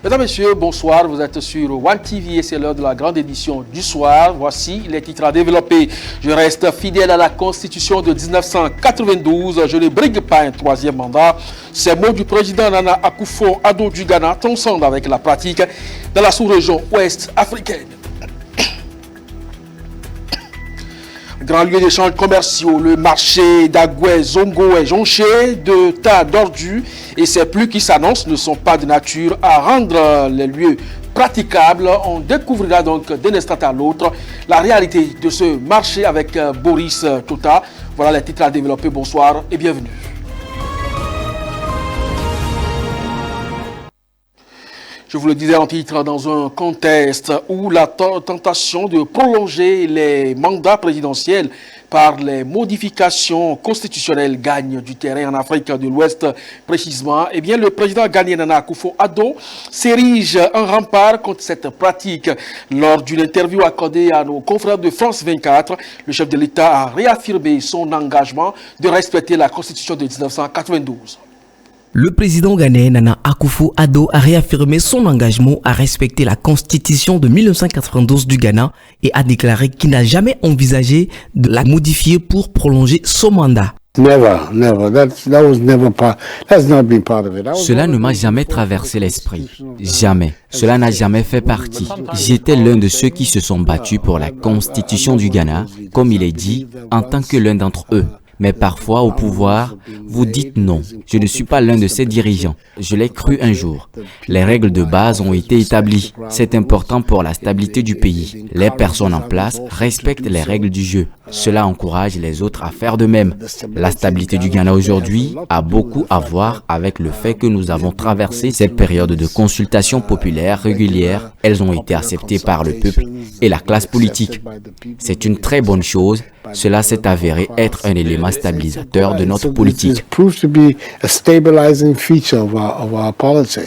Mesdames, Messieurs, bonsoir. Vous êtes sur One TV et c'est l'heure de la grande édition du soir. Voici les titres à développer. Je reste fidèle à la Constitution de 1992. Je ne brigue pas un troisième mandat. Ces mots du président Nana Akufo-Addo du Ghana transcendent avec la pratique dans la sous-région ouest africaine. Grand lieu d'échanges commerciaux, le marché d'Agoué Zongo est jonché de tas d'ordures et ces pluies qui s'annoncent ne sont pas de nature à rendre les lieux praticables. On découvrira donc d'un instant à l'autre la réalité de ce marché avec Boris Tota. Voilà les titres à développer. Bonsoir et bienvenue. Je vous le disais en titre, dans un contexte où la tentation de prolonger les mandats présidentiels par les modifications constitutionnelles gagne du terrain en Afrique de l'Ouest précisément, eh bien le président ghanéen Nana Akufo-Addo s'érige en rempart contre cette pratique. Lors d'une interview accordée à nos confrères de France 24, le chef de l'État a réaffirmé son engagement de respecter la Constitution de 1992. Le président ghanéen Nana Akufo-Addo a réaffirmé son engagement à respecter la constitution de 1992 du Ghana et a déclaré qu'il n'a jamais envisagé de la modifier pour prolonger son mandat. Cela ne m'a jamais traversé l'esprit. Jamais. Cela n'a jamais fait partie. J'étais l'un de ceux qui se sont battus pour la constitution du Ghana, comme il est dit, en tant que l'un d'entre eux. Mais parfois, au pouvoir, vous dites non. Je ne suis pas l'un de ces dirigeants. Je l'ai cru un jour. Les règles de base ont été établies. C'est important pour la stabilité du pays. Les personnes en place respectent les règles du jeu. Cela encourage les autres à faire de même. La stabilité du Ghana aujourd'hui a beaucoup à voir avec le fait que nous avons traversé cette période de consultation populaire régulière. Elles ont été acceptées par le peuple et la classe politique. C'est une très bonne chose. Cela s'est avéré être un élément stabilisateur de notre politique.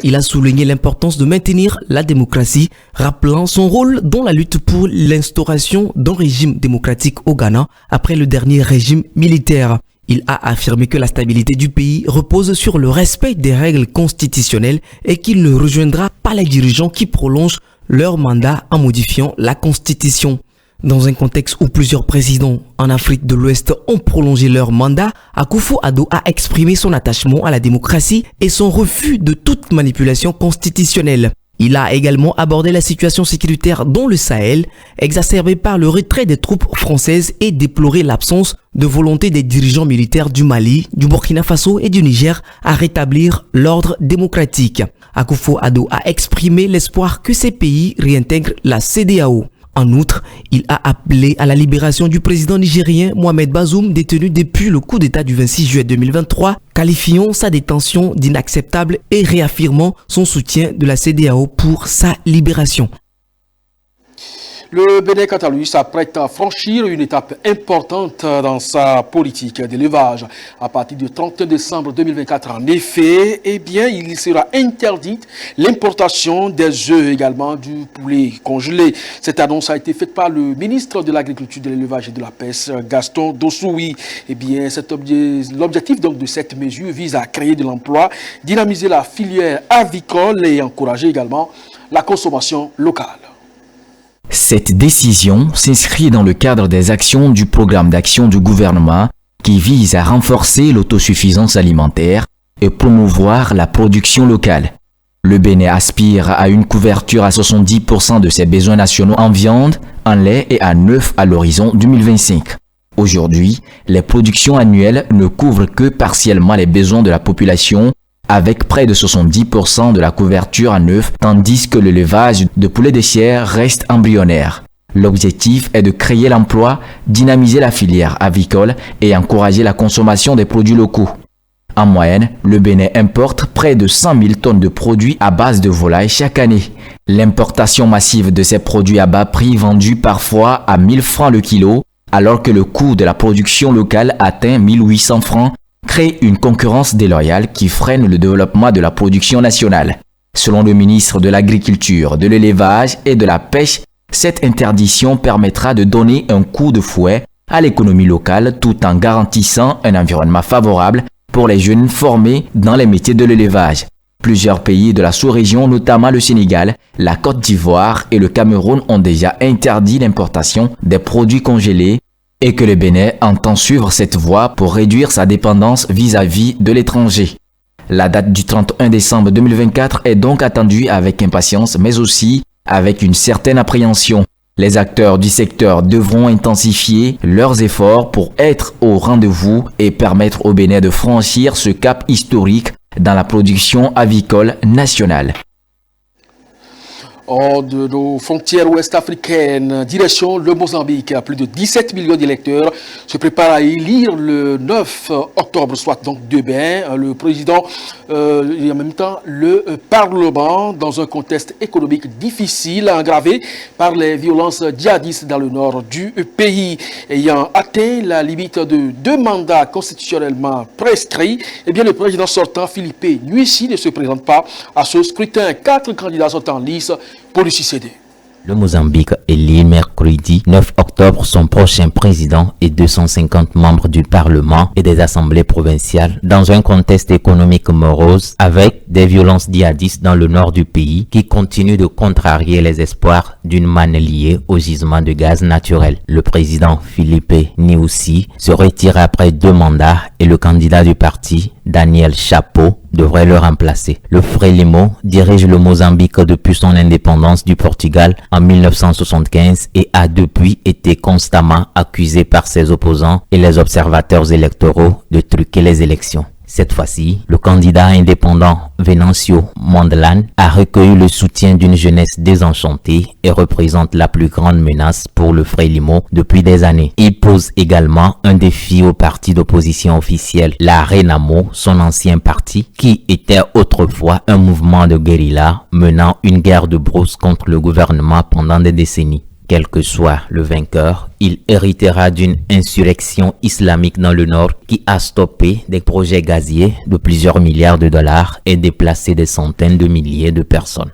Il a souligné l'importance de maintenir la démocratie, rappelant son rôle dans la lutte pour l'instauration d'un régime démocratique au Ghana après le dernier régime militaire. Il a affirmé que la stabilité du pays repose sur le respect des règles constitutionnelles et qu'il ne rejoindra pas les dirigeants qui prolongent leur mandat en modifiant la constitution. Dans un contexte où plusieurs présidents en Afrique de l'Ouest ont prolongé leur mandat, Akufo-Addo a exprimé son attachement à la démocratie et son refus de toute manipulation constitutionnelle. Il a également abordé la situation sécuritaire dans le Sahel, exacerbée par le retrait des troupes françaises et déploré l'absence de volonté des dirigeants militaires du Mali, du Burkina Faso et du Niger à rétablir l'ordre démocratique. Akufo-Addo a exprimé l'espoir que ces pays réintègrent la CEDEAO. En outre, il a appelé à la libération du président nigérien Mohamed Bazoum détenu depuis le coup d'État du 26 juillet 2023, qualifiant sa détention d'inacceptable et réaffirmant son soutien de la CEDEAO pour sa libération. Le Bénin, quant à lui, s'apprête à franchir une étape importante dans sa politique d'élevage. À partir du 31 décembre 2024, en effet, eh bien, il sera interdite l'importation des œufs, également du poulet congelé. Cette annonce a été faite par le ministre de l'Agriculture, de l'Élevage et de la Pêche, Gaston Dossoui. Eh bien, l'objectif donc de cette mesure vise à créer de l'emploi, dynamiser la filière avicole et encourager également la consommation locale. Cette décision s'inscrit dans le cadre des actions du programme d'action du gouvernement qui vise à renforcer l'autosuffisance alimentaire et promouvoir la production locale. Le Bénin aspire à une couverture à 70% de ses besoins nationaux en viande, en lait et en œufs à l'horizon 2025. Aujourd'hui, les productions annuelles ne couvrent que partiellement les besoins de la population, avec près de 70% de la couverture en œufs, tandis que l'élevage de poulets de chair reste embryonnaire. L'objectif est de créer l'emploi, dynamiser la filière avicole et encourager la consommation des produits locaux. En moyenne, le Bénin importe près de 100 000 tonnes de produits à base de volaille chaque année. L'importation massive de ces produits à bas prix vendus parfois à 1 000 francs le kilo, alors que le coût de la production locale atteint 1 800 francs, crée une concurrence déloyale qui freine le développement de la production nationale. Selon le ministre de l'Agriculture, de l'Élevage et de la Pêche, cette interdiction permettra de donner un coup de fouet à l'économie locale tout en garantissant un environnement favorable pour les jeunes formés dans les métiers de l'élevage. Plusieurs pays de la sous-région, notamment le Sénégal, la Côte d'Ivoire et le Cameroun ont déjà interdit l'importation des produits congelés et que le Bénin entend suivre cette voie pour réduire sa dépendance vis-à-vis de l'étranger. La date du 31 décembre 2024 est donc attendue avec impatience mais aussi avec une certaine appréhension. Les acteurs du secteur devront intensifier leurs efforts pour être au rendez-vous et permettre au Bénin de franchir ce cap historique dans la production avicole nationale. Hors de nos frontières ouest-africaines, direction le Mozambique. Plus de 17 millions d'électeurs se préparent à élire le 9 octobre, soit donc demain, le président et en même temps le Parlement dans un contexte économique difficile, aggravé par les violences djihadistes dans le nord du pays. Ayant atteint la limite de 2 mandats constitutionnellement prescrits, eh bien le président sortant Philippe Nyusi ne se présente pas à ce scrutin. 4 candidats sont en lice pour lui succéder. Le Mozambique élit mercredi 9 octobre son prochain président et 250 membres du Parlement et des assemblées provinciales dans un contexte économique morose avec des violences djihadistes dans le nord du pays qui continuent de contrarier les espoirs d'une manne liée au gisement de gaz naturel. Le président Philippe Nyusi se retire après 2 mandats et le candidat du parti, Daniel Chapo, devrait le remplacer. Le Frelimo dirige le Mozambique depuis son indépendance du Portugal en 1975 et a depuis été constamment accusé par ses opposants et les observateurs électoraux de truquer les élections. Cette fois-ci, le candidat indépendant Venancio Mondlane a recueilli le soutien d'une jeunesse désenchantée et représente la plus grande menace pour le Frelimo depuis des années. Il pose également un défi au parti d'opposition officiel, la Renamo, son ancien parti, qui était autrefois un mouvement de guérilla menant une guerre de brousse contre le gouvernement pendant des décennies. Quel que soit le vainqueur, il héritera d'une insurrection islamique dans le nord qui a stoppé des projets gaziers de plusieurs milliards de dollars et déplacé des centaines de milliers de personnes.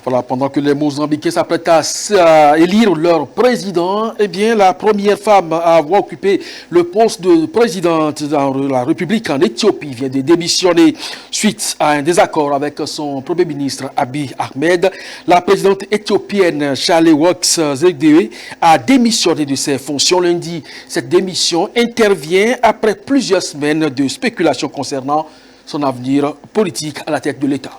Voilà, pendant que les Mozambicains s'apprêtent à élire leur président, eh bien, la première femme à avoir occupé le poste de présidente dans la République en Éthiopie vient de démissionner suite à un désaccord avec son premier ministre Abiy Ahmed. La présidente éthiopienne Sahle-Work Zewde a démissionné de ses fonctions lundi. Cette démission intervient après plusieurs semaines de spéculation concernant son avenir politique à la tête de l'État.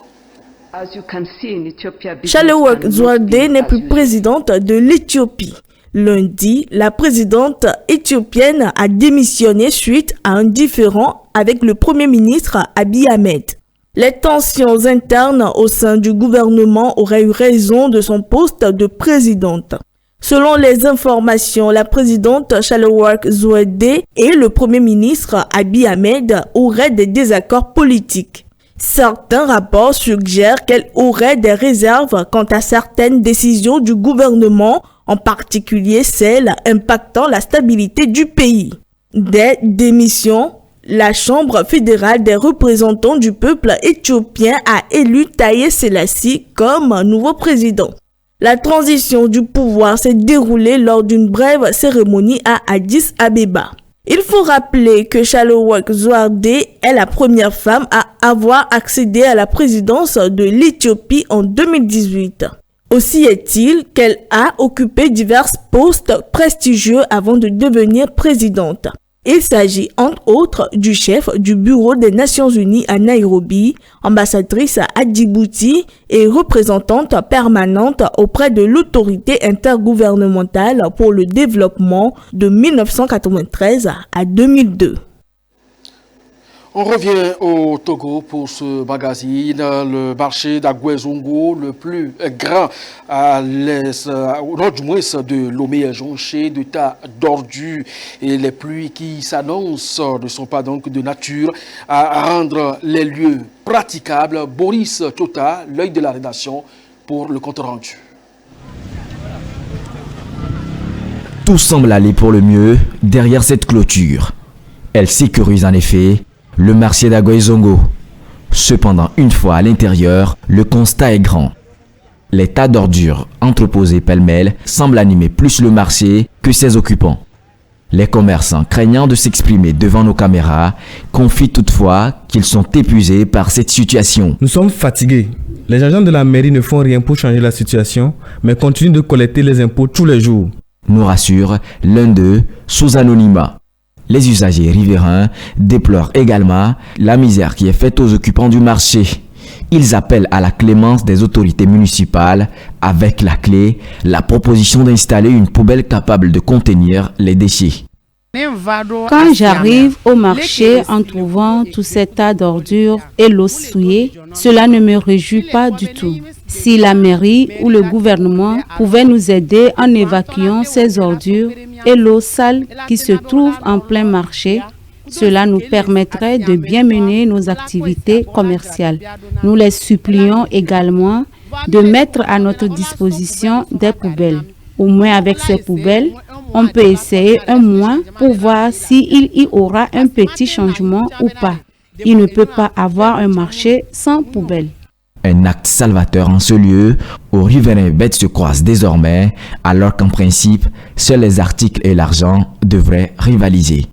Sahle-Work Zewde n'est plus présidente de l'Éthiopie. Lundi, la présidente éthiopienne a démissionné suite à un différend avec le premier ministre Abiy Ahmed. Les tensions internes au sein du gouvernement auraient eu raison de son poste de présidente. Selon les informations, la présidente Sahle-Work Zewde et le premier ministre Abiy Ahmed auraient des désaccords politiques. Certains rapports suggèrent qu'elle aurait des réserves quant à certaines décisions du gouvernement, en particulier celles impactant la stabilité du pays. Des démissions, la Chambre fédérale des représentants du peuple éthiopien a élu Taye Selassie comme nouveau président. La transition du pouvoir s'est déroulée lors d'une brève cérémonie à Addis Abeba. Il faut rappeler que Sahle-Work Zewde est la première femme à avoir accédé à la présidence de l'Éthiopie en 2018. Aussi est-il qu'elle a occupé divers postes prestigieux avant de devenir présidente. Il s'agit entre autres du chef du bureau des Nations Unies à Nairobi, ambassadrice à Djibouti et représentante permanente auprès de l'autorité intergouvernementale pour le développement de 1993 à 2002. On revient au Togo pour ce magazine. Le marché d'Agouezongo, le plus grand à l'est, au nord du moins de Lomé, est jonché de tas d'ordures et les pluies qui s'annoncent ne sont pas donc de nature à rendre les lieux praticables. Boris Tota, l'œil de la rédaction pour le compte rendu. Tout semble aller pour le mieux derrière cette clôture. Elle sécurise en effet le marché d'Agouezongo. Cependant, une fois à l'intérieur, le constat est grand. Les tas d'ordures entreposés pêle-mêle semblent animer plus le marché que ses occupants. Les commerçants, craignant de s'exprimer devant nos caméras, confient toutefois qu'ils sont épuisés par cette situation. Nous sommes fatigués. Les agents de la mairie ne font rien pour changer la situation, mais continuent de collecter les impôts tous les jours. Nous rassure l'un d'eux sous anonymat. Les usagers riverains déplorent également la misère qui est faite aux occupants du marché. Ils appellent à la clémence des autorités municipales avec la clé, la proposition d'installer une poubelle capable de contenir les déchets. Quand j'arrive au marché en trouvant tout cet tas d'ordures et l'eau souillée, cela ne me réjouit pas du tout. Si la mairie ou le gouvernement pouvaient nous aider en évacuant ces ordures et l'eau sale qui se trouve en plein marché, cela nous permettrait de bien mener nos activités commerciales. Nous les supplions également de mettre à notre disposition des poubelles. Au moins avec ces poubelles, on peut essayer un mois pour voir s'il y aura un petit changement ou pas. Il ne peut pas avoir un marché sans poubelle. Un acte salvateur en ce lieu où riverains et bêtes se croisent désormais, alors qu'en principe, seuls les articles et l'argent devraient rivaliser.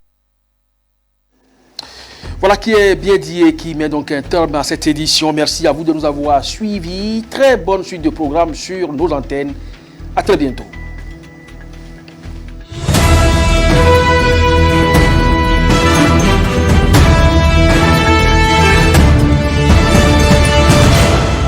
Voilà qui est bien dit et qui met donc un terme à cette édition. Merci à vous de nous avoir suivis. Très bonne suite de programmes sur nos antennes. À très bientôt.